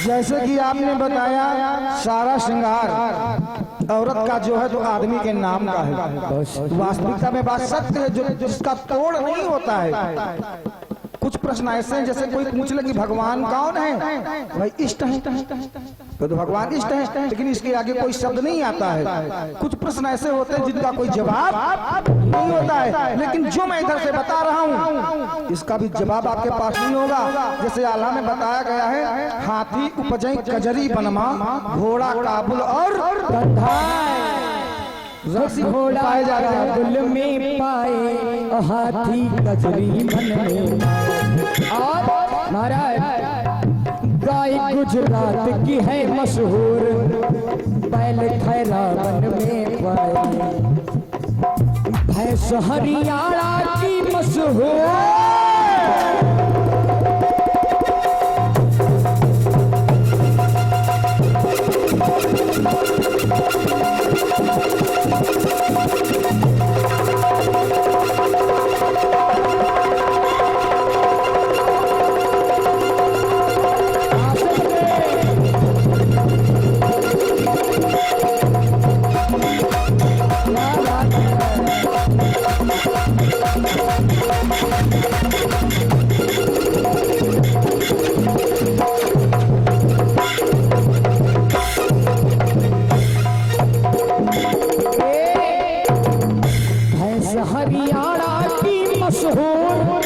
जैसे कि आपने बताया सारा श्रृंगार औरत का जो है तो आदमी के नाम का है। वास्तविकता में बात सत्य है, जो जिसका तोड़ नहीं होता है। कुछ प्रश्न ऐसे हैं, जैसे कोई पूछ ले कि भगवान कौन है, भाई इष्ट है, तो भगवान इष्ट है, लेकिन इसके आगे कोई शब्द नहीं आता है। कुछ प्रश्न ऐसे होते हैं जिनका कोई जवाब नहीं होता है, लेकिन जो मैं इधर से बता रहा हूँ इसका भी जवाब आपके पास नहीं होगा। जैसे आला में बताया गया है, हाथी उपजई कजरी बनमा, घोड़ा काबुल और घोड़ा पाए जा रहे हैं। काबुल में पाए हाथी कजरी मन में। और महाराज गाय गुजरात की है मशहूर, बैल खैरावन में पाए। भैंस हरियाणा की मशहूर, हरियाणा की मशहूर।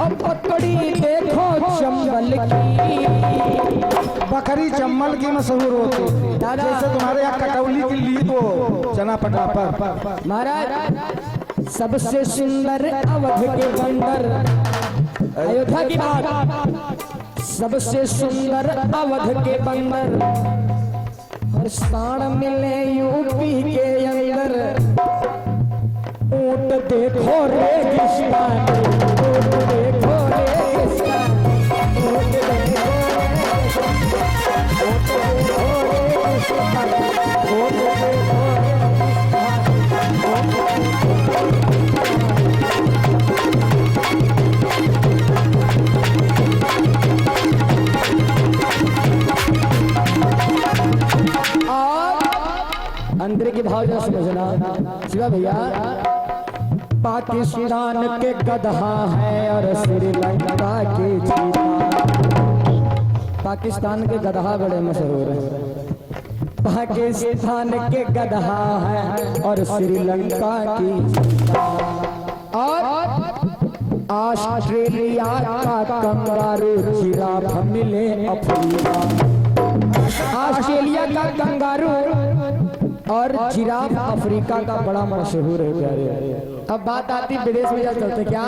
अब बकरी देखो चंबल की, बकरी चम्मल की मशहूर होती है। जैसे तुम्हारे यहाँ कटौली की ली तो चना पटा पर। महाराज सबसे सुंदर अवध के बंदर, अयोध्या की बात, सबसे सुंदर अवध के बंदर और स्थान मिले यूपी के अंदर। ऊंट देखो रेगिस्तान, ऊंट देखो रेगिस्तान, ऊंट देखो रेगिस्तान, ऊंट देखो रेगिस्तान, ऊंट देखो रेगिस्तान। अंदर की भाव जरा समझना शिवा भैया। पाकिस्तान के गधा है और श्रीलंका के चीता। पाकिस्तान के गधा बड़े मशहूर हैं। पाकिस्तान के गधा है और श्रीलंका की चीता। और ऑस्ट्रेलिया का कंगारू जिराफ मिले अफ्रीका। ऑस्ट्रेलिया का कंगारू और जिराफ अफ्रीका का बड़ा मशहूर है प्यारे। अब बात आती विदेश में जा चलते क्या,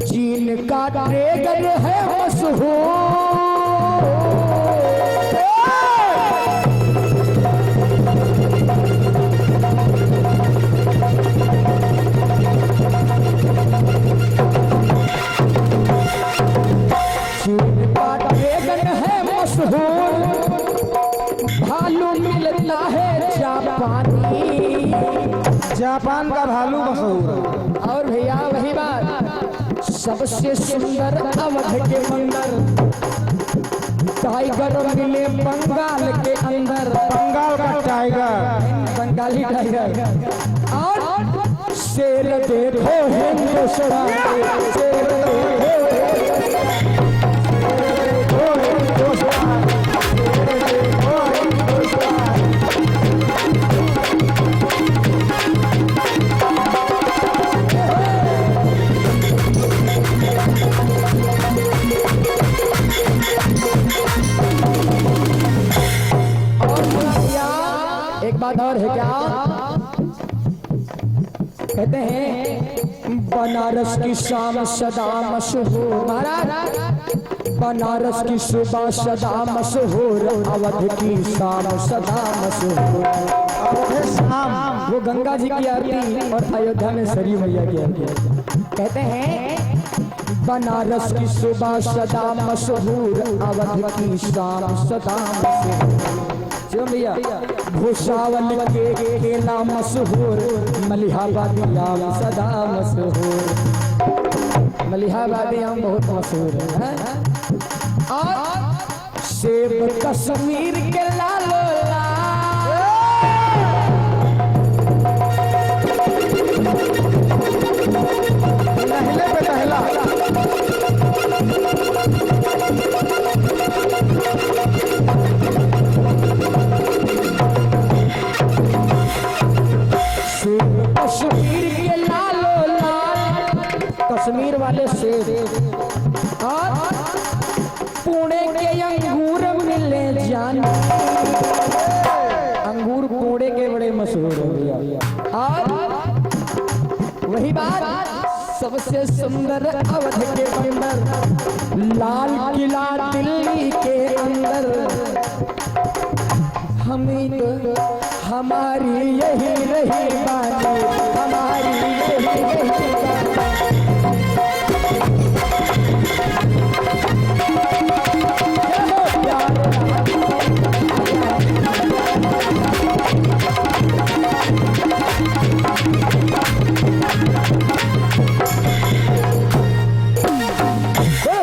चीन का ट्रेगर है मशहूर। चीन का ट्रेगर है मशहूर। भालू मिलता है जापानी, जापान का भालू मशहूर। और भैया वही बात, सबसे सुंदर अवध के मंदिर। टाइगर मिले बंगाल के अंदर, बंगाल का टाइगर, बंगाली टाइगर। और शेर देखो हिंदुस्तान, शेर देखो बात और है क्या, कहते हैं बनारस की शाम सदा मशहूर। महाराज बनारस की सुबह सदा मशहूर, अवध की शाम सदा मशहूर। शाम वो गंगा जी की आरती और अयोध्या में सरयू मैया की आरती। कहते हैं बनारस की सुबह सदा मशहूर, अवध की शाम सदा मशहूर। भैया भूसावल के केला मशहूर, मलिहाबादी आम सदा मशहूर। मलिहाबादी आम बहुत मशहूर है। और सेब कश्मीर के लालो लाल, टहले पे टहला। सेब कश्मीर के लालो लाल, कश्मीर वाले सेब और पुणे के अंगूर मिले जान, अंगूर पुणे के बड़े मशहूर हो गया। और वही बात सबसे सुंदर अवध के अंदर, लाल किला दिल्ली के अंदर, हमें तो हमारी यही रही बानी, हमारी यही रही बानी।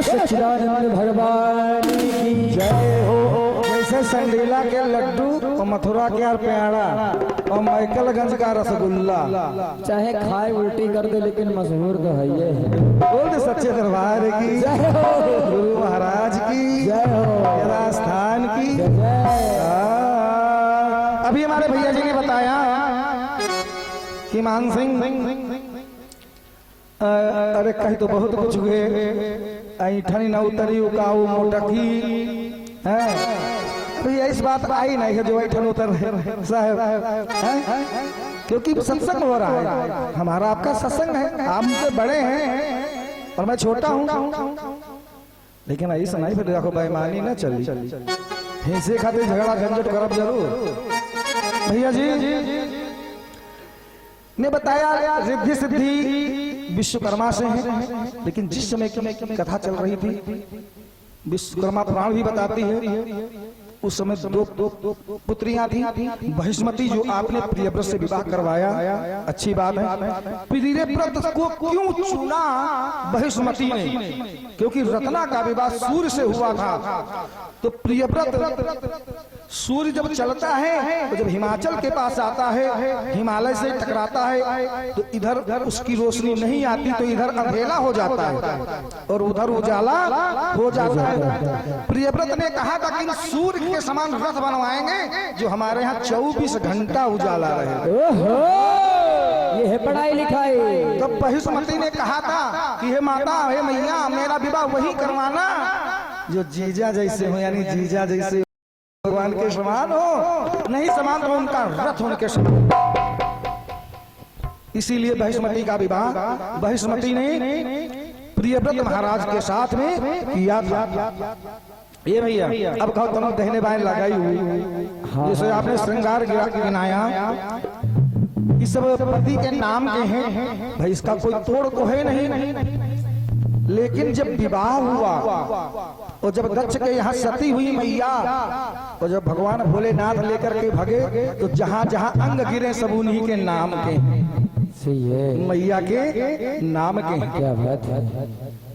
सच्चिदानंद भगवान की जय हो। जैसे संडीला के लड्डू और मथुरा के यार प्यारा और मैकलगंज का रसगुल्ला, चाहे खाए उल्टी कर दे लेकिन मशहूर तो है ये। बोल दे सच्चे दरबार की जय हो, गुरु महाराज की जय हो, राजस्थान की जय। अभी हमारे भैया जी ने बताया कि मान सिंह अरे कहीं तो बहुत कुछ हुए, ऐठनी न उतरी उकाऊ मोटकी है। अभी इस बात आई नहीं है जो ऐठन उतर साहब है? क्योंकि सत्संग हो रहा है, हमारा आपका सत्संग है, आप मुझसे बड़े हैं और मैं छोटा हूँ, लेकिन ऐसा नहीं फिर देखो बेईमानी न चली, हिंसे खातिर झगड़ा झंझट करब जरूर। भैया जी ने बताया रिद्धि सिद्धि विश्वकर्मा से है, लेकिन जिस समय की कथा चल रही थी विश्वकर्मा पुराण भी बताती है, उस समय दो पुत्रियां थी। बहिष्मती जो आपने प्रियव्रत से विवाह करवाया, अच्छी बात है। प्रियव्रत को क्यों चुना बहिष्मती ने? क्योंकि रत्ना का विवाह सूर्य से हुआ था। तो प्रियव्रत सूर्य जब चलता है तो जब हिमाचल के पास आता है, हिमालय से टकराता है, तो इधर उसकी रोशनी नहीं आती, तो इधर अंधेरा हो जाता है और उधर उजाला हो जाता है। प्रियव्रत ने कहा था कि सूर्य के समान रथ बनवाएंगे जो हमारे यहाँ 24 घंटा उजाला रहे। ओहो, ये है पढ़ाई लिखाई। तो बहिष्मती ने कहा था कि हे माता, हे मैया, मेरा विवाह वही करवाना जो जीजा जैसे हो, यानी जीजा जैसे भगवान के समान हो, नहीं समान तो उनका रथ होने के समान। इसीलिए बहिष्मती का विवाह बहिष्मती ने प्रियव्रत महाराज के साथ में किया था। ये भैया अब कहो तुम दहने बाएं लगाई हुई, जैसे आपने श्रृंगार गिनाया, ये सब पति के नाम के हैं भाई, इसका कोई तोड़ तो है नहीं। लेकिन जब विवाह हुआ और जब दक्ष के यहाँ सती हुई मैया, और जब भगवान भोलेनाथ लेकर के भगे, तो जहाँ जहाँ अंग गिरे सब उन्हीं के नाम के, मैया के नाम के। क्या बात है।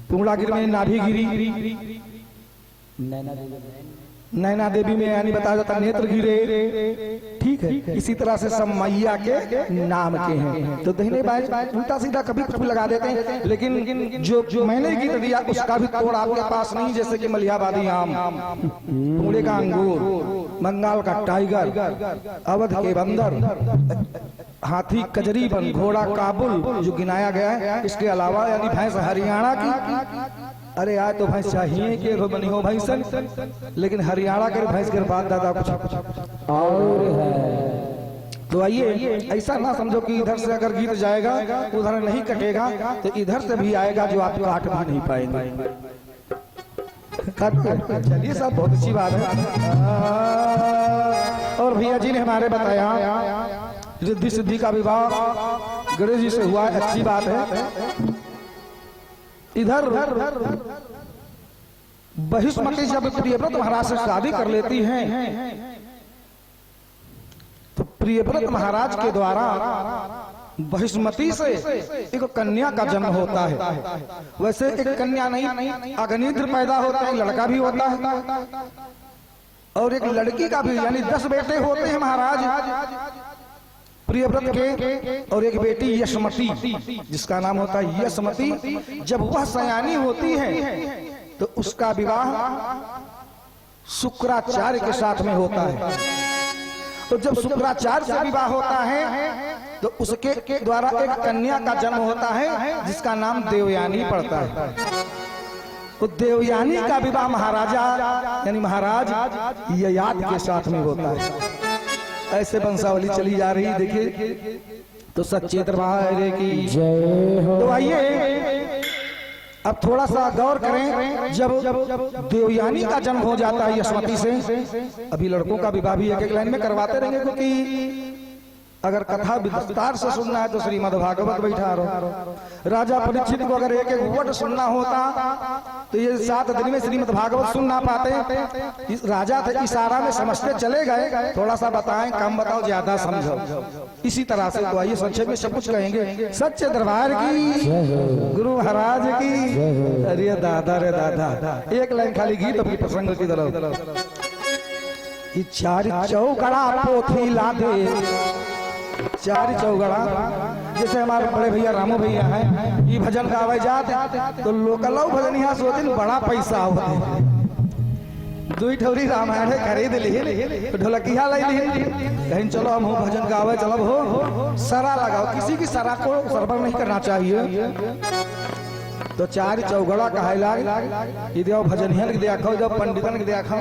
पूर्णागिरी में नाभि गिरी, नैना देवी में यानी बताया जाता नेत्र गिरे, ठीक है। इसी तरह से सब मैया के नाम के हैं। तो दहिने बाएं उल्टा सीधा कभी कुछ भी लगा देते हैं, लेकिन जो मैंने गीत दिया उसका भी तोड़ आपके पास नहीं। जैसे कि मलिहाबादी आम, पुणे का अंगूर, बंगाल का टाइगर, अवध के बंदर, हाथी कजरी बन, घोड़ा काबुल जो गिनाया गया है। इसके अलावा यानी भैंस हरियाणा की, अरे आज तो भैंस चाहिए कि बनी हो भैंसन, लेकिन हरियाणा के भैंस के बाद दादा कुछ और है। तो आइए, ऐसा ना समझो कि इधर से अगर गीत जाएगा उधर नहीं कटेगा, तो इधर से भी आएगा जो आप काट भी नहीं पाएंगे। चलिए साहब, बहुत अच्छी बात है। और भैया जी ने हमारे बताया रिद्धि सिद्धि का विवाह गणेश जी से हुआ, अच्छी बात है। इधर बहिष्मती जब प्रियव्रत महाराज से शादी कर लेती हैं, तो प्रियव्रत महाराज के द्वारा बहिष्मती से एक कन्या का जन्म होता है। वैसे एक कन्या नहीं, अग्निद्र पैदा होता है, लड़का भी होता है। और एक लड़की का भी, यानी 10 बेटे होते हैं महाराज प्रियव्रत के, और एक बेटी यशमती जिसका नाम होता है यशमती। जब वह सयानी होती है तो उसका विवाह शुक्राचार्य के साथ में होता है। तो जब शुक्राचार्य से विवाह होता है तो उसके द्वारा एक कन्या का जन्म होता है जिसका नाम देवयानी पड़ता है। तो देवयानी का विवाह महाराजा यानी महाराज ययाति के साथ में होता है। ऐसे वंशावली चली जा रही, देखिए तो सच्चे दरबार की जय हो। तो आइए अब थोड़ा सा गौर करें। जब देवयानी का जन्म हो जाता है यशमती से, अभी लड़कों का विवाह भी एक एक लाइन में करवाते रहेंगे, क्योंकि अगर कथा विस्तार से सुनना है तो श्रीमद् भागवत बैठा रहो। राजा परीक्षित को अगर एक एक वर्ड सुनना होता तो ये 7 दिन में श्रीमद् भागवत सुन ना पाते। इस राजा थे, इशारा में समझते चले गए, थोड़ा सा बताएं, कम बताओ ज्यादा समझो, इसी तरह से। तो आइए संक्षेप में सब कुछ कहेंगे। सच्चे दरबार की, गुरु महाराज की। अरे दादा रे दादा, एक लाइन खाली गीत अपनी प्रसंग की तरफ। 4 चौगड़ा पोथी लादे, 4 चौगड़ा, जैसे हमारे बड़े भैया रामू भैया हैं, ये भजन गावे जाते तो लोकल भजनिया सोचिन बड़ा पैसा होते। 2 ठौरी रामायण खरीद ली, ढोलकिया लाई ली, कहीं चलो हम भजन गावे चलब हो, सरा लगाओ। किसी की सरा को सरबर नहीं करना चाहिए। तो 4 चौगड़ा कहला, देव भजनियन के देखो, जब पंडितन के देखो,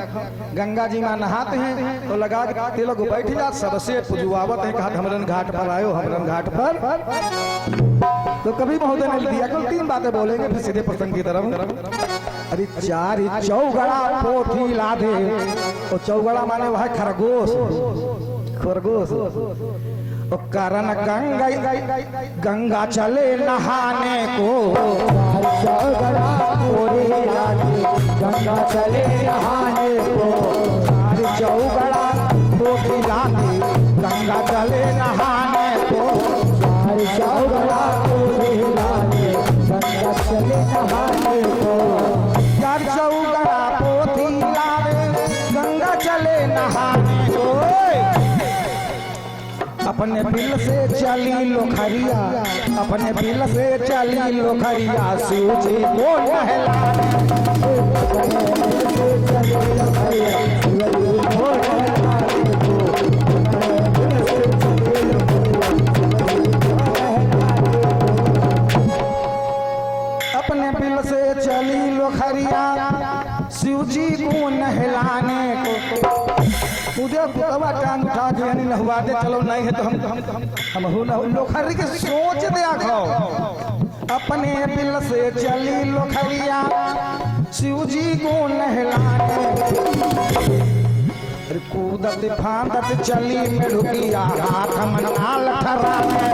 गंगा जी में नहाते हैं तो लगा के लोग बैठ जात, सबसे पुजवावत है, कहा हमरन घाट पर आयो, हमरन घाट पर। तो कभी महोदय ने दिया, कल 3 बातें बोलेंगे फिर सीधे प्रसंग की तरफ। अरे 4 चौगड़ा पोथी लादे, तो चौगड़ा माने वह खरगोश, खरगोश। कारण गंगा चले नहाने को, चौगड़ा पोथी लादे, गंगा चले नहाने को, 4 चौगड़ा पोथी लादे, गंगा चले नहाने को, 4 चौगड़ा पोथी लादे, गंगा चले नहाने को, 4 चौगड़ा पोथी लादे, गंगा चले नहाने को। अपने बिल से चली लोखरिया, अपने बिल से चली लोखरिया, शिव जी को नहलाने, अपने बिल से चली लोखरिया, शिव जी को नहलाने को, अपने बिल से चली लोखरिया, शिव जी को नहलाने को। मुझे पुतवा टांग उठा के यानी नहवा दे, चलो नहीं है तो हम लोखरी के सोच देखो। अपने बिल से चली लोखरिया, शिव जी को नहलाने, कूदत फांदत चली मेढुकिया, हाथ मना लठराने।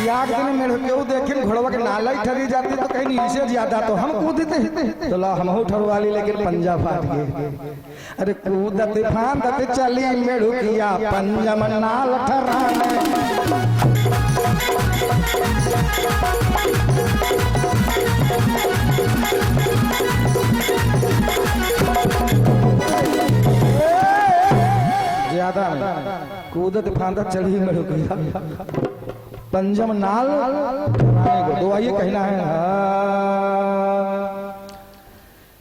याद दिन में क्यों देखे घोड़वा के नाला ही ठहरी जाती तो कहीं नीचे ज्यादा तो हम कूदते, तो ला हम ठरवाली लेकिन पंजा फाट गए। अरे कूदत फांदत चली मेढुकिया, पंजा में नाल ठहराने। ज्यादा कूदत फांदत चली मेढुकिया, पंजम नाल को। तो आइए कहना है।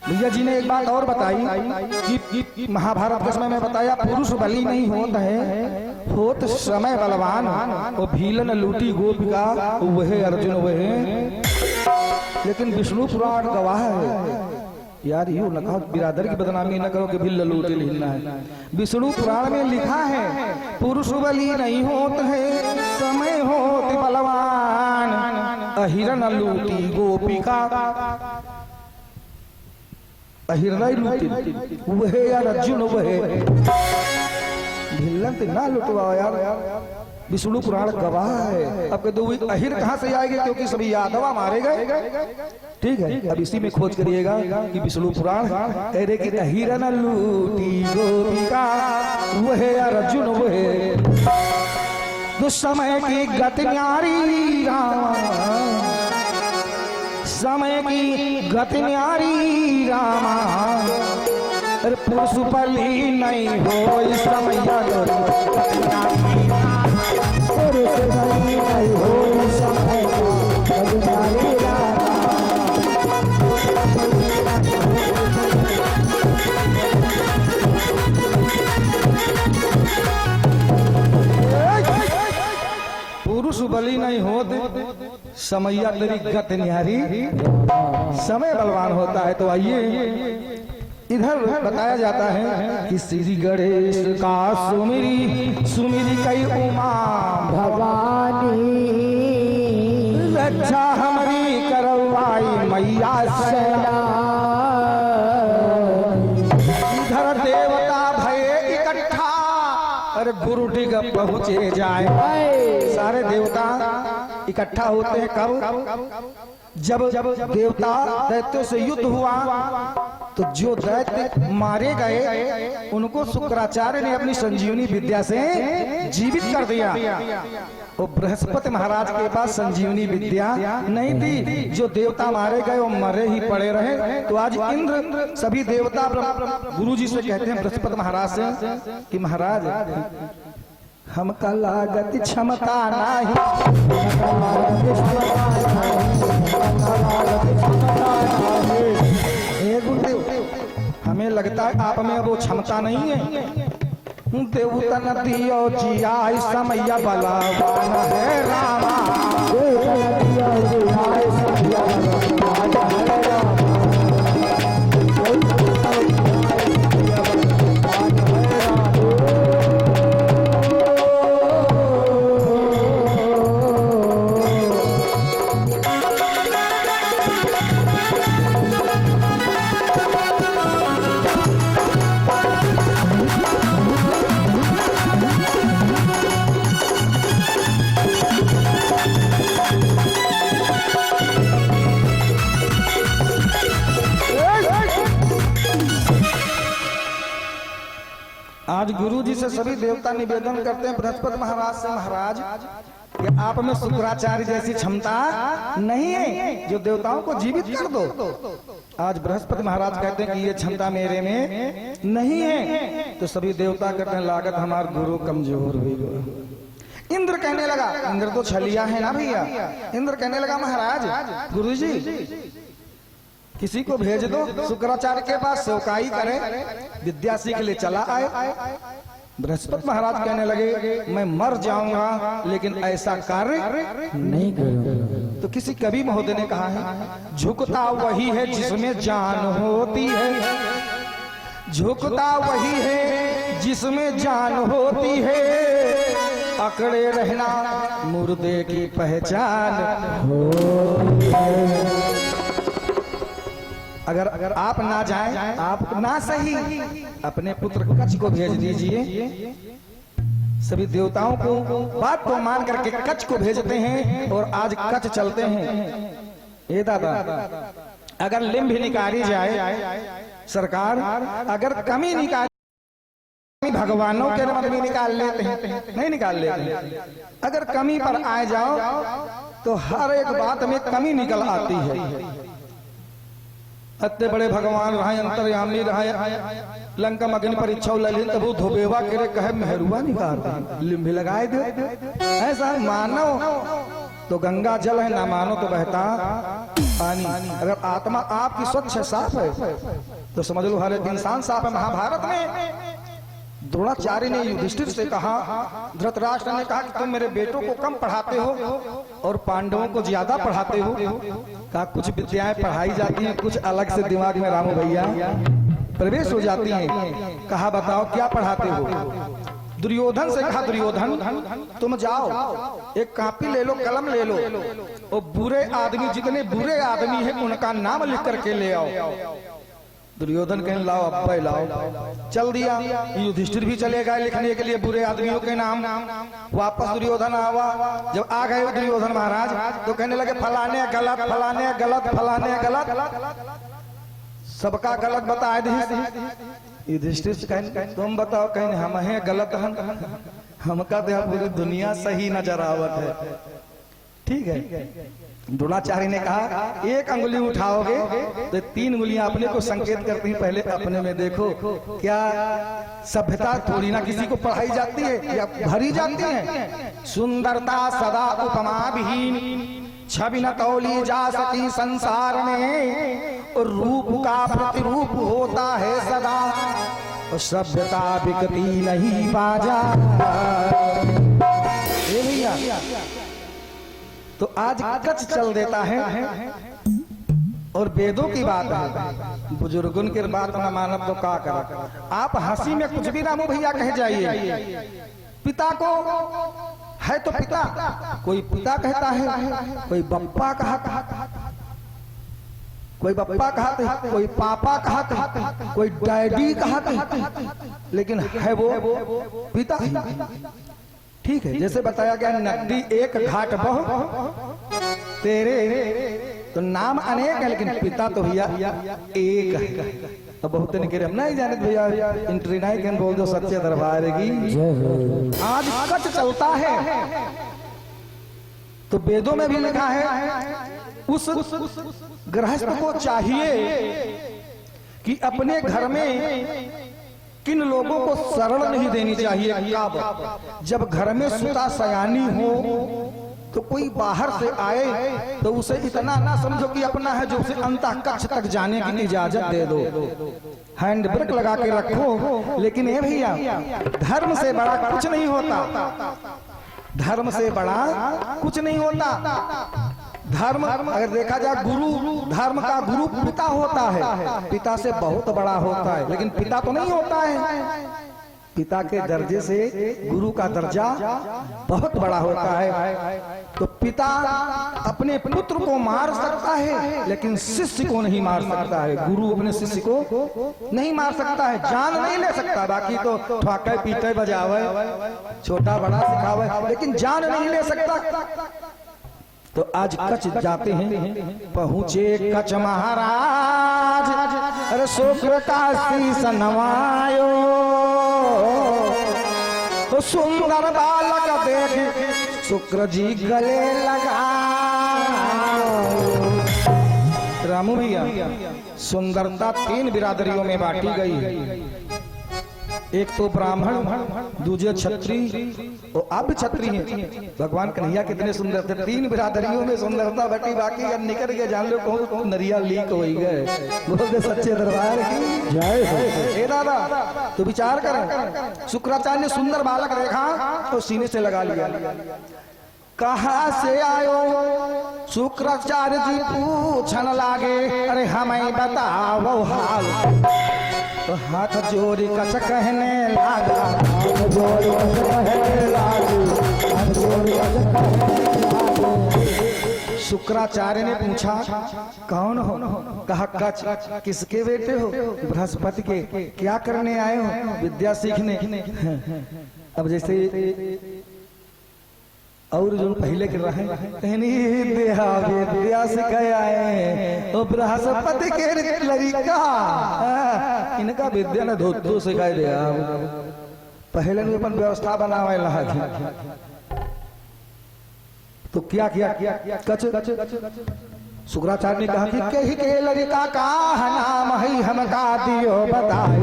भैया जी ने एक बात और बताई कि महाभारत के समय में बताया पुरुष बली नहीं होता है, होत समय बलवान। वो भीलन लूटी गोपिका, वह अर्जुन वह। लेकिन विष्णु पुराण गवाह है, यार यूं न कहो, बिरादर की बदनामी न करो कि भिल्ल लूटे लिखना है। विष्णु पुराण में लिखा है पुरुष बली नहीं होत है, समय होत बलवान। अहिरन लूटी गोपिका, अहिरन लूटी वह यार अर्जुन वह। भिल्लन तो ना लुटवाओ यार, विष्णु पुराण गवाह है। अब दो अहिर कहां से आएंगे, क्योंकि सभी यादवा मारे गए। ठीक है, अब इसी में खोज करिएगा कि विष्णु पुराण कह रहे कि अहिर न लूटी गोपिका, वह अर्जुन वह। तो समय की गति न्यारी रामा, समय की गति न्यारी रामा, पुरुष पली नहीं हो समय पुरुष पली नहीं हो समय गति न्यारी रामा। पुरुष बली नहीं होते समैया तेरी गत न्यारी, समय बलवान होता है। तो आइए इधर बताया जाता है कि श्री गणेश का सुमिरी सुमिरी कई उमा भवानी, रक्षा हमारी करवाई मैया सैला। इधर देवता भये इकट्ठा, अरे गुरु डिग पहुँचे जाए। सारे देवता इकट्ठा होते हैं कब? जब देवता दैत्यों से युद्ध हुआ तो जो दैत्य मारे गए उनको शुक्राचार्य ने अपनी संजीवनी विद्या से जीवित कर दिया। और बृहस्पति महाराज के पास संजीवनी विद्या नहीं थी, जो देवता मारे गए वो मरे ही पड़े रहे। तो आज इंद्र सभी देवता गुरु जी से कहते हैं बृहस्पति महाराज से कि महाराज हमका लागत क्षमता नहीं, हे गुरुदेव हमें लगता है आप में अब वो क्षमता नहीं है। देवता नदियों जिया समैया बलवान है रामा, आज गुरु जी से सभी देवता निवेदन करते हैं बृहस्पति महाराज से, महाराज कि आप में शुक्राचार्य जैसी क्षमता नहीं है जो देवताओं को जीवित कर दो। आज बृहस्पति महाराज कहते हैं कि ये क्षमता मेरे में नहीं है। तो सभी देवता कहते हैं लागत हमार गुरु कमजोर हुई। इंद्र कहने लगा, इंद्र तो छलिया है ना भैया, इंद्र कहने लगा महाराज गुरु जी किसी को भेज दो शुक्राचार्य के पास सेवकाई करे, विद्या सीख ले चला आए। बृहस्पति महाराज कहने लगे मैं मर जाऊंगा लेकिन ऐसा कार्य नहीं करूंगा। तो किसी कवि महोदय ने कहा है झुकता वही है जिसमें जान होती है, झुकता वही है जिसमें जान होती है, अकड़े रहना मुर्दे की पहचान होती है। अगर आप ना जाएं, आप ना सही अपने पुत्र कच्छ को भेज दीजिए। सभी देवताओं को बात को मान करके कच्छ को भेजते हैं और आज कच्छ चलते हैं। ये दादा अगर लिंब भी निकाली जाए सरकार, अगर कमी निकाली भगवानों के मत भी निकाल लेते हैं, नहीं निकाल लेते। अगर कमी पर आ जाओ तो हर एक बात में कमी निकल आती है। अत्ते बड़े भगवान रहा अंतर्यामी रहा लंका अग्नि परीक्षा ललित तबु धोबेवा करे कहे मेहरुआ निकाल लिंब लगाए दे। ऐसा मानो तो गंगा जल है, ना मानो तो बहता पानी। अगर आत्मा आपकी स्वच्छ साफ है तो समझ लो हर एक इंसान साफ है। महाभारत में द्रोणाचार्य ने युधिष्ठिर से कहा, धृतराष्ट्र ने कहा कि तुम मेरे बेटों को कम पढ़ाते हो और पांडवों को ज्यादा पढ़ाते हो। कहा कुछ विद्याएं पढ़ाई जाती हैं, कुछ अलग से दिमाग में रामू भैया प्रवेश हो जाती हैं। कहा बताओ क्या पढ़ाते हो? दुर्योधन से कहा दुर्योधन तुम जाओ एक कॉपी ले लो, कलम ले लो और बुरे आदमी जितने बुरे आदमी हैं उनका नाम लिख करके ले आओ। दुर्योधन कहने लाओ अब्बा लाओ, चल दिया। युधिष्ठिर भी चले गए लिखने के लिए बुरे आदमियों के नाम। वापस दुर्योधन आवा, जब आ गए दुर्योधन महाराज तो कहने लगे फलाने गलत, फलाने गलत, फलाने गलत, सबका गलत बताए दी। युधिष्ठिर से कहने तुम बताओ, कहने हम हैं गलत, हमका तो यहाँ पूरी दुनिया सही नजर आवत है। ठीक है, द्रोणाचार्य ने कहा एक अंगुली उठाओगे तो 3 उंगलियां अपने को संकेत करती हैं, पहले अपने में देखो। क्या सभ्यता थोड़ी ना किसी को पढ़ाई जाती है या भरी जाती है? सुंदरता सदा उपमा विहीन, छवि न तौली जा सकी संसार में, और रूप का प्रतिरूप होता है सदा, और सभ्यता बिकती नहीं बाजार। भैया तो आज कच चल देता है, और वेदों की बात है, बुजुर्गों की बात न मानब तो का कर। आप हंसी में कुछ भी रामू भैया कह जाइए, पिता को है तो पिता, कोई पिता कहता है, कोई बप्पा कहता, कोई बप्पा कहते, कोई पापा कहते, कोई डैडी कहते, लेकिन है वो पिता। ठीक है, जैसे बताया गया नदी एक घाट बहु तेरे, तो नाम अनेक है लेकिन पिता तो भैया एक है। तो बहुत ने हम नहीं जाने भैया इंट्री नहीं कह बोल दो सच्चे दरबार की। आज कच चलता है तो वेदों में भी लिखा है उस गृहस्थ को चाहिए कि अपने घर में किन लोगों को शरण नहीं देनी चाहिए। जब घर में सुता सयानी हो तो कोई बाहर से आए तो उसे इतना ना समझो कि अपना है, जो उसे अंतः कक्ष तक जाने की इजाजत दे दो, हैंड ब्रेक लगा के रखो। लेकिन ये भैया धर्म से बड़ा कुछ नहीं होता, धर्म से बड़ा कुछ नहीं होता। धर्म अगर देखा जाए, गुरु धर्म का गुरु पिता होता है, पिता से बहुत बड़ा होता है, लेकिन पिता तो नहीं होता है। पिता के दर्जे से गुरु का दर्जा बहुत बड़ा होता है। तो पिता अपने पुत्र को मार सकता है लेकिन शिष्य को नहीं मार सकता है। गुरु अपने शिष्य को नहीं मार सकता है, जान नहीं ले सकता। बाकी तो ठोके पीटे बजावे, छोटा बड़ा सिखावे, लेकिन जान नहीं ले सकता। तो आज कच जाते हैं, पहुंचे कच महाराज, अरे शुक्र का शीश नवायो, तो सुंदर बालक देख शुक्र जी गले लगा। रामू भैया सुंदरता 3 बिरादरियों में बांटी गई, एक तो ब्राह्मण, दूसरे छत्री और अब छत्री हैं। भगवान कन्हैया कितने सुंदर थे, 3 बिरादरियों में सुंदरता बटी। बाकी अगर निकल के जान लो कौन नरिया लीक हो गए, बोलते सच्चे दरबार की जय हो। दादा तो विचार करें, शुक्राचार्य ने सुंदर बालक देखा तो सीने से लगा लिया। कहाँ से आयो शुक्राचार्य जी पूछन लागे, अरे हमें बताओ हाल। तो हाथ जोड़ी कच कहने लगा, हाथ जोड़ी कच कहने लगा, हाथ जोड़ी कच कहने लगा। शुक्राचार्य ने पूछा कौन हो? कहा कच। किसके बेटे हो? बृहस्पति के। क्या करने आए हो? विद्या सीखने। अब जैसे और जो पहले के रहे विद्या सिखाए आए तो बृहस्पति के लड़का इनका विद्या ने धोतो सिखाई दिया। पहले ने अपन व्यवस्था बनावे लगा तो क्या किया कच। शुक्राचार्य ने कहा कि कही के लड़का का नाम है हमका दियो बताए,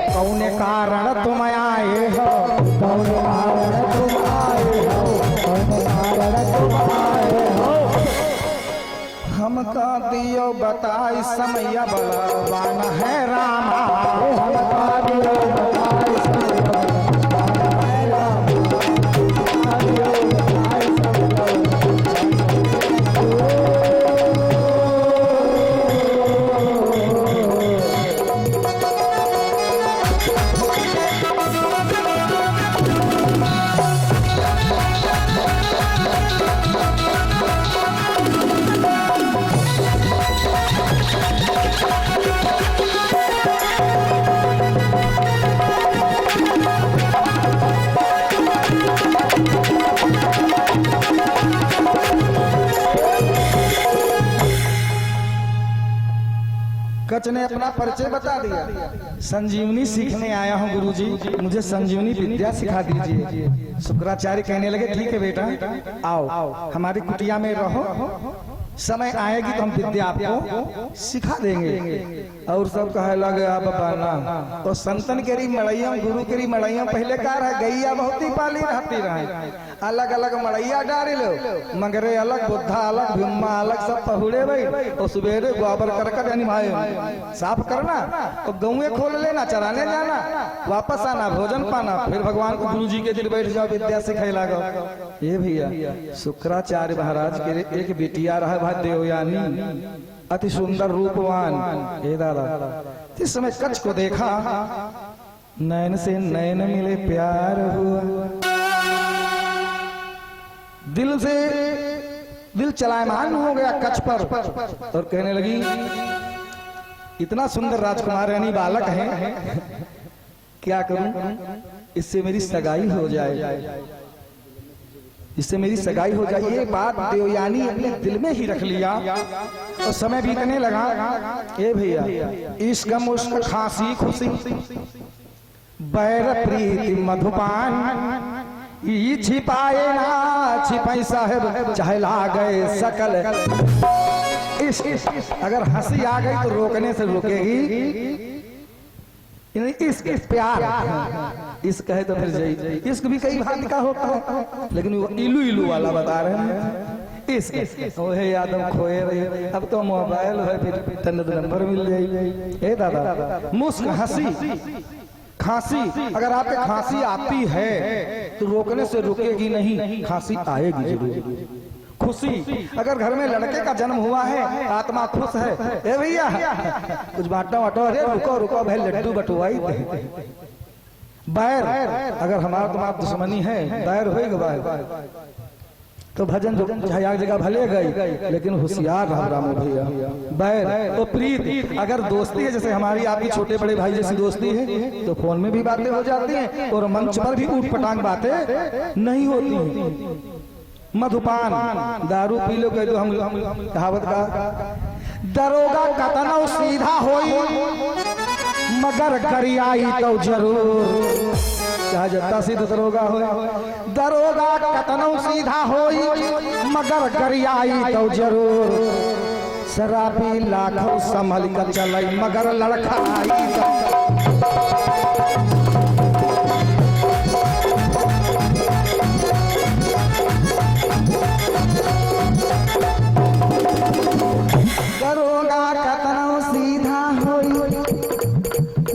कौन कारण तुम आए हो, कौन कारण तुम आए हो, कौन कारण तुम आए हो, हमका दियो बताई समय बलवान है रामा, हमका दियो बताई समय बलवान है रामा। कच ने अपना परिचय बता दिया। संजीवनी सीखने आया हूँ गुरुजी, मुझे संजीवनी विद्या सिखा दीजिए। शुक्राचार्य कहने लगे ठीक है बेटा, आओ हमारी कुटिया में रहो, समय आएगी तो हम विद्या आपको सिखा देंगे। और सब कहे लगे आप ना तो संतन केरी मड़ैया गुरु केरी मड़ैया पहले का रह गैया बहुत ही पाली रहती रहे, अलग अलग मड़ैया डाल लो, मगरे अलग, बुद्धा अलग, भीमा अलग, सब पहुड़े भाई और सवेरे गोबर कर यानी भाई साफ करना और गौए खोल लेना, चराने जाना, वापस आना, भोजन पाना, फिर भगवान को गुरु जी के दिन बैठ जाओ, विद्या सिखाए लागो। ये भैया शुक्राचार्य महाराज के एक बेटिया रहा भाई देवयानी, अति सुंदर रूपवान। हे दादा, इस समय कच्छ को देखा, नैन से नैन मिले प्यार हुआ, दिल से दिल चलायमान हो गया कच्छ पर और कहने लगी इतना सुंदर राजकुमार यानी बालक है, क्या करूं, इससे मेरी सगाई हो जाए, इससे मेरी सगाई हो जाए। ये बात देवयानी अपने दिल में ही रख लिया और समय बीतने लगा। ए भैया, इश्क मुश्क खांसी खुशी बैर प्रीति मधुपान, ये छिपाए ना छिपाई साहब चहला गए सकल। अगर हंसी आ गई तो रोकने से रुकेगी, इश्क प्यार, इश्क है तो फिर जाइए। इश्क भी कई भांति का होता है, लेकिन वो इलू इलू वाला बता रहे हैं। इश्क वो है यादव खोए रहे, अब तो मोबाइल है, फिर तन्नत नंबर मिल जाएगी। ए दादा, मुस्क हंसी खांसी, अगर आपके खांसी आती है तो रोकने से रुकेगी नहीं, खांसी आएगी जरूर। खुशी, अगर घर में लड़के का जन्म हुआ है, आत्मा खुश है, ए भैया कुछ बांटो बांटो, अरे रुको रुको भाई लड्डू बटवाई। बैर, अगर हमारा तुम्हारा दुश्मनी है, बैर होगा तो भजन जगह भले गई, लेकिन होशियार रहा रामू भैया। बैर तो प्रीत, अगर दोस्ती है जैसे हमारी आपकी छोटे बड़े भाई जैसी दोस्ती है तो फोन में भी बातें हो जाती हैं और मंच पर भी ऊट पटांग बातें नहीं होती हैं। मधुपान, दारू पी लो कह दो, हम कहावत का दरोगा कतनौ सीधा होई मगर गरियाई तो जरूर, चाहे जत्ता सीधा दरोगा हो, दरोगा कतनौ सीधा होई मगर गरियाई तो जरूर, शराबी लाखों संभल कर चलई मगर लड़खड़ाई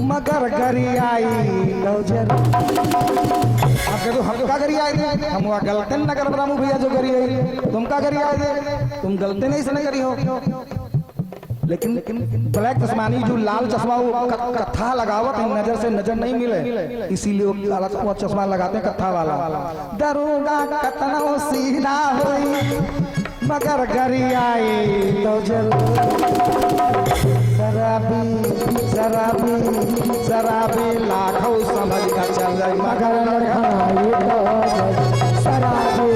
मगर गरियाई हम का गरियाई, हम वहाँ गलते न कर रामू भैया जो गरियाई, तुम का गरियाई दे, तुम गलते नहीं से नहीं करी हो। लेकिन ब्लैक चश्मानी जो लाल चश्मा वो कत्था लगावत है, नजर से नजर नहीं मिले, इसीलिए वो चश्मा लगाते हैं कत्था वाला। दरोगा कतनो सीधा होई मगर गरियाई तो शराबी शराबी शराबी लाखों समझ कर चल जाए मगर लड़खड़ाई तो शराबी।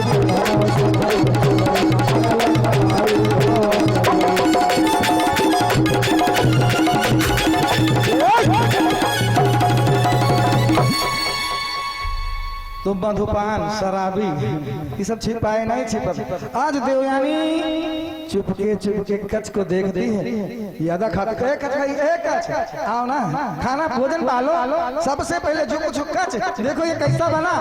तो मधुपान शराबी ये सब छिपाए नहीं छिपा। आज देवयानी चुपके कच्छ को देखती है, यादा खाता कच्छ आओ ना खाना भोजन पालो, सबसे पहले झुक कच्छ देखो ये कैसा बना,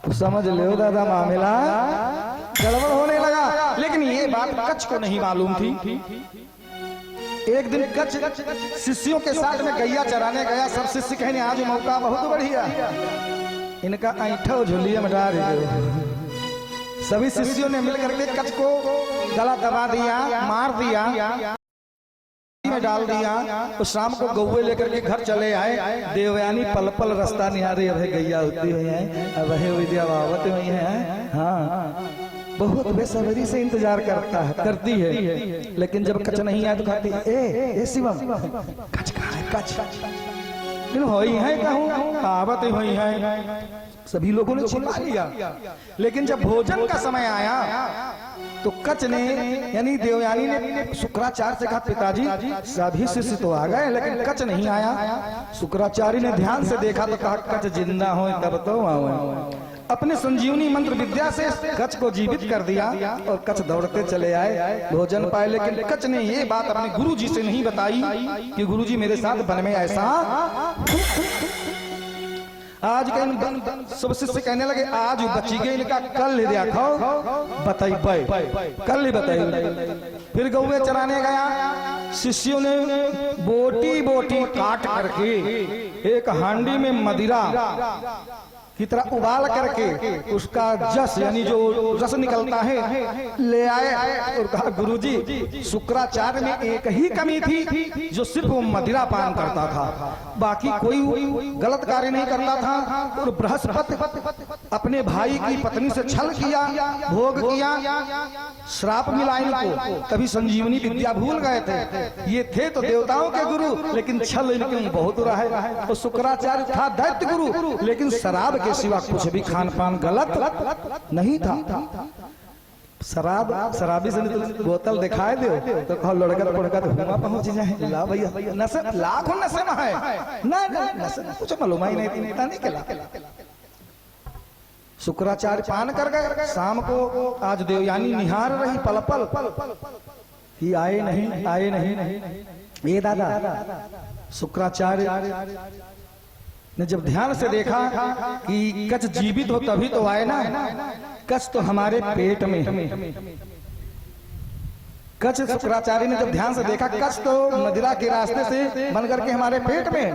तो समझ लो दादा मामला गड़बड़ होने लगा। लेकिन ये बात कच्छ को नहीं मालूम थी। एक दिन कच्छ शिष्यों के साथ में गैया चराने गया, सब शिष्य कहने आज मौका बहुत बढ़िया, इनका ऐठो झुलिया में डाल दो। सभी शिष्यों ने मिलकर के कच्छ को गला दबा दिया, मार दिया, में डाल दिया। तो शाम को गौवे लेकर के घर चले आए। देवयानी पल पल रास्ता निहारे, अब गैया होती हुई है, अब विद्या बावत हुई है, हाँ बहुत बेसब्री से इंतजार करती है। लेकिन जब कच्छ नहीं आया तो कहती ए शिवम कच्छ कहाँ है, कच्छ होई है कहूँ आवत हुई है। सभी लोगों ने छिपा लिया। लेकिन जब भोजन का समय आया तो कच ने यानी देवयानी ने शुक्राचार्य से कहा, पिताजी सभी शिष्य तो आ गए लेकिन कच नहीं आया। शुक्राचार्य ने ध्यान से देखा तो कहा, कच जिंदा हो तब तो आओ। अपने संजीवनी मंत्र विद्या से कच को जीवित कर दिया और कच दौड़ते चले आए, भोजन पाए। लेकिन कच ने ये बात अपने गुरुजी से नहीं बताई कि गुरुजी मेरे साथ वन में ऐसा। आज के सब शिष्य कहने लगे, आज बची गई, इनका कल देखो बताई कल ही बताई। फिर गौवे चराने गया, शिष्यों ने बोटी बोटी काट करके एक हांडी में मदिरा की तरह उबाल करके उसका जस यानी जो रस निकलता है ले आए और कहा, गुरुजी शुक्राचार्य में एक ही कमी थी जो सिर्फ वो मदिरा पान करता था, बाकी कोई गलत कार्य नहीं करता था। और बृहस्पति अपने भाई की पत्नी से छल किया, भोग किया, श्राप मिला इनको, तभी संजीवनी विद्या भूल गए थे। ये थे तो देवताओं के गुरु लेकिन छल इनके बहुत रहा है। तो शुक्राचार्य था दैत्य गुरु लेकिन शराब के सिवा कुछ भी खान पान गलत नहीं था। शराबी से बोतल दिखाए दो तो कहो लड़का पड़का तो हुआ पहुंच जाए। ला भैया नशे लाखों नशे में है ना, नशे कुछ मालूम ही नहीं, पता नहीं क्या। शुक्राचार्य पान कर गए। शाम को आज देवयानी निहार रही पल पल ही आए नहीं। ये दादा शुक्राचार्य ने जब ध्यान से देखा कि कच जीवित हो तभी तो आए ना, कच तो हमारे पेट में। कच शुक्राचार्य ने जब ध्यान से देखा कच तो मदिरा के रास्ते से बन करके हमारे पेट में।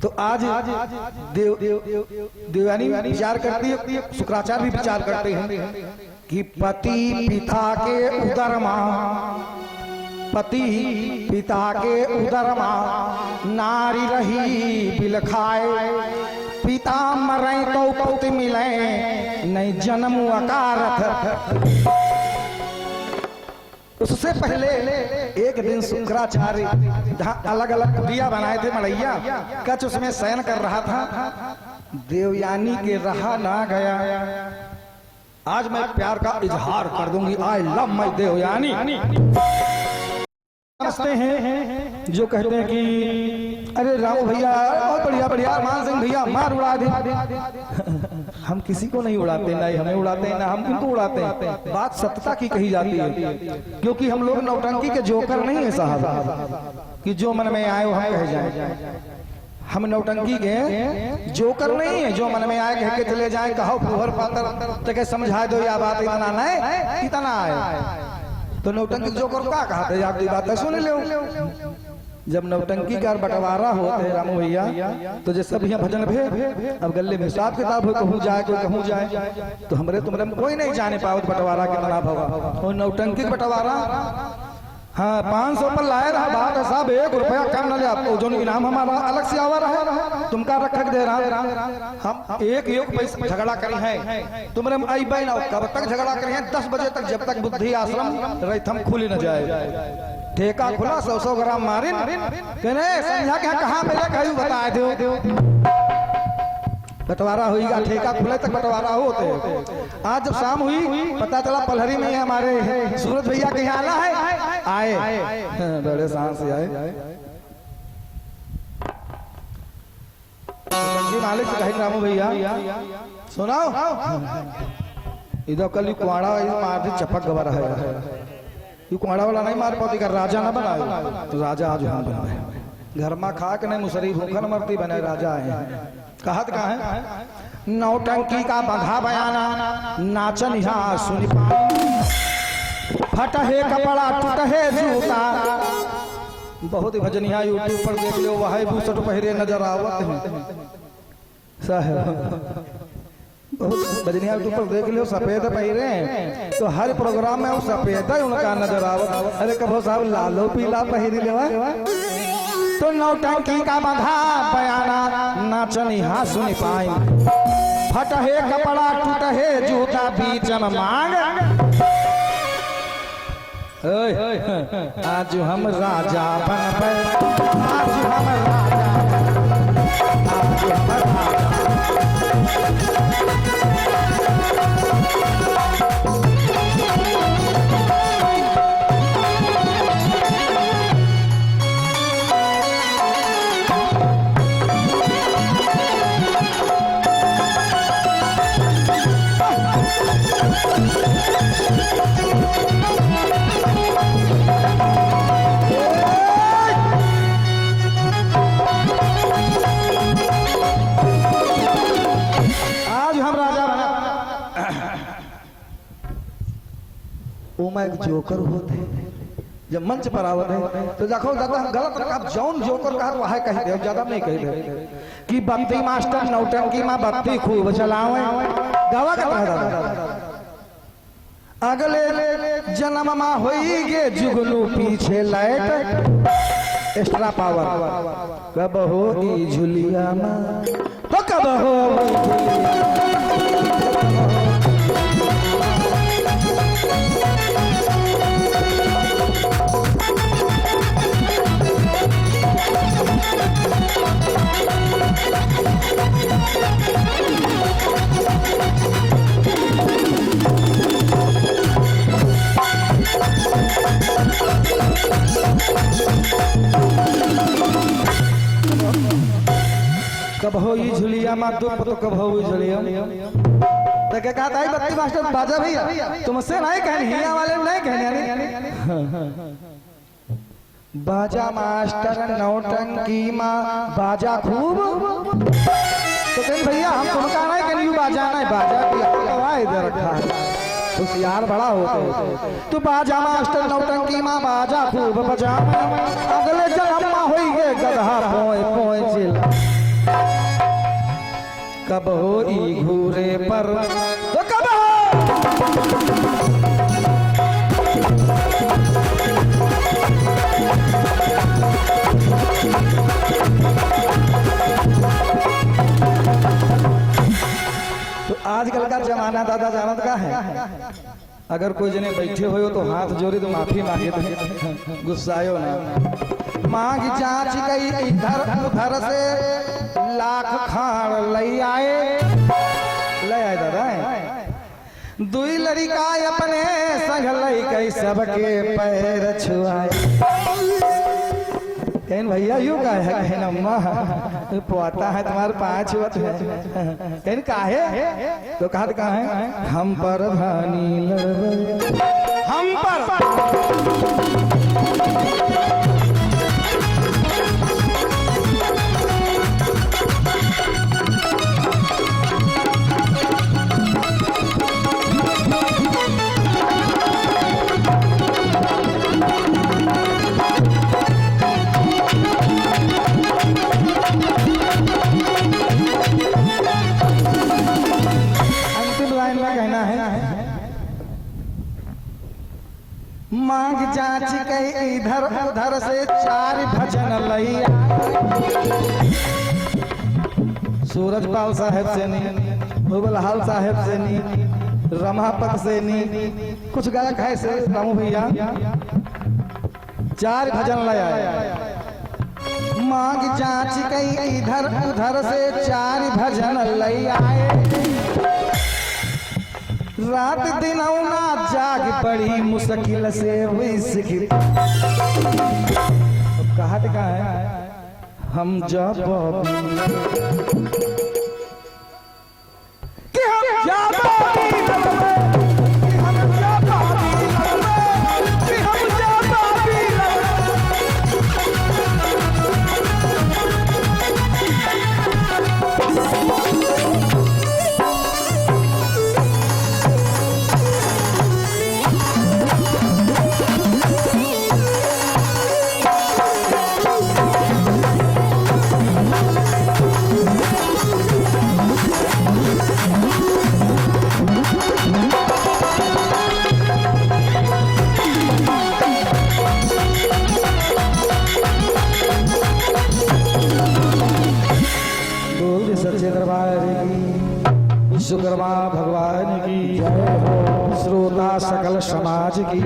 तो आज देवयानी विचार करती है, शुक्राचार्य भी विचार करते हैं कि पति पिता के उदर मां, पति पिता के उदर मां नारी रही बिल खाए, पिता मरे तो पुत्र मिले नहीं जन्म अकारथ। उससे पहले एक दिन शुक्राचार्य जहाँ अलग अलग कुटिया बनाए थे मड़ैया, कच उसमें शयन कर रहा था। देवयानी के रहा ना गया, आज मैं प्यार का इजहार कर दूंगी, आई लव माय देवयानी। समझते हैं जो कहते हैं कि अरे राम भैया बहुत बढ़िया बढ़िया, मान सिंह भैया मार उड़ा दे। हम किसी को नहीं उड़ाते, ना ही हमें उड़ाते हैं ना हम इनको उड़ाते हैं। बात सत्यता की कही जाती है, क्योंकि हम लोग नौटंकी के जोकर नहीं है साहब कि जो मन में आए वो हम कह जाए। हम नौटंकी के जोकर नहीं है, जो मन में आए कह के चले जाए। कहो फुहर पातर तो समझा दो या बात इतना नहीं इतना आए तो नौटंकी जोकर क्या कहते हैं, आपकी बात सुन लो। जब नौटंकी का बंटवारा होता है रामू भैया तो जैसे भैया भजन भे अब गले में हिसाब किताब हो, कहूँ जाए कोई कहूँ जाए तो हमरे तुमरे कोई नहीं जाने पाओ बंटवारा कितना भवा। और नौटंकी बंटवारा हाँ 500 पर लाए रहा, बात है साहब 1 रुपया कम न ले, आपको जो इनाम हमारा अलग से आवा रहा, तुमका रख दे रहा। हम एक पैसा झगड़ा करी है तुमरे आई बहन, कब तक झगड़ा करी है? 10 बजे तक, जब तक बुद्धि आश्रम रैथम खुली न जाए। ठेका खुला 100 ग्राम मारिन समझा के कहाँ मिले कहीं बताए दो। बंटवारा होगा, ठेका खुले तक बंटवारा होते। आज जब शाम हुई पता चला पलहरी में हमारे सूरज भैया के यहाँ आना है, आए बड़े सांस से आए। मालिक से कहे रामू भैया सुनाओ इधर कल कुआड़ा मार चपक गवा रहा है, ये कुआड़ा वाला नहीं मार पाती, राजा ना बनाए तो राजा आज हम बन घर में खा के नहीं मुसरी भूखन मरती बने राजा है। कहत का है नौटंकी का बंधा बयाना नाचन यहाँ सुन फट है कपड़ा टूट है जूता। बहुत भजनिया यूट्यूब पर देख लो, वह बूसट पहरे नजर आवत है साहब। बहुत भजनिया यूट्यूब पर देख लो सफेद पहरे, तो हर प्रोग्राम में वो सफेद है उनका नजर आवत। अरे कभो साहब लालो पीला पहरी लेवा तो नौटंकी का बंधा बयाना नाचन यहाँ सुन पाई। फट है कपड़ा टूट है जूता बीच में मांग। आज हम राजा बन गए, आज हम राजा, आज हम राजा ओमा एक जोकर होते जब मंच पर आवत है तो देखो दादा हम गलत रखा जौन जोकर कहा वह कह दे ज्यादा नहीं कह दे कि बत्ती मास्टर नौटंकी मां बत्ती खूब चलावे गावा का कह दादा अगले जन्म मां होई गे जुगनू पीछे लाइट एक्स्ट्रा पावर कब हो ई झुलिया मां तो कब हो कब हो ये झुलिया मां तो कब हो ये झुलिया तो क्या कहता है बत्ती मास्टर बाजा भैया तुमसे नहीं कहनी हिया वाले नहीं कहने बाजा मास्टर नौटंकी मां बाजा खूब तो कहते भैया हम तुमका नहीं कहनी बाजा नहीं बाजा की इधर रखा है होशियार बड़ा होते तो बाजा मास्टर नौटंकी मां बाजा खूब बजा अगले जन्म मां होई गे गधा पोए पोए जिला कब हो ई घूरे पर तो कब हो तो आजकल का जमाना दादा जानत का है अगर कोई जने बैठे हो तो हाथ जोड़े तो माफी मांगे तो गुस्सायो ना मांग जांच गई इधर उधर से लाख खाड़ लई आए दादा दुई लड़का अपने संग लई कई सबके पैर छुआए कहन भैया यूं का है कहन अम्मा पोता है तुम्हारे पाँच छुअत है कहन काहे तो कहा कहा है हम पर धानी लड़बे हम पर मांग जांच कई इधर उधर से चार भजन लैया सूरजपाल साहब से नहीं भूबलहाल साहब से नहीं रमापत से नहीं कुछ गायक है से रामू भैया चार भजन लैया मांग जांच कई इधर उधर से चार भजन लैया रात दिन ना जाग पड़ी मुश्किल से हुई सिखी कहत का है हम जब सच्चे दरबार की विश्वकर्मा भगवान की जय हो श्रोता सकल समाज की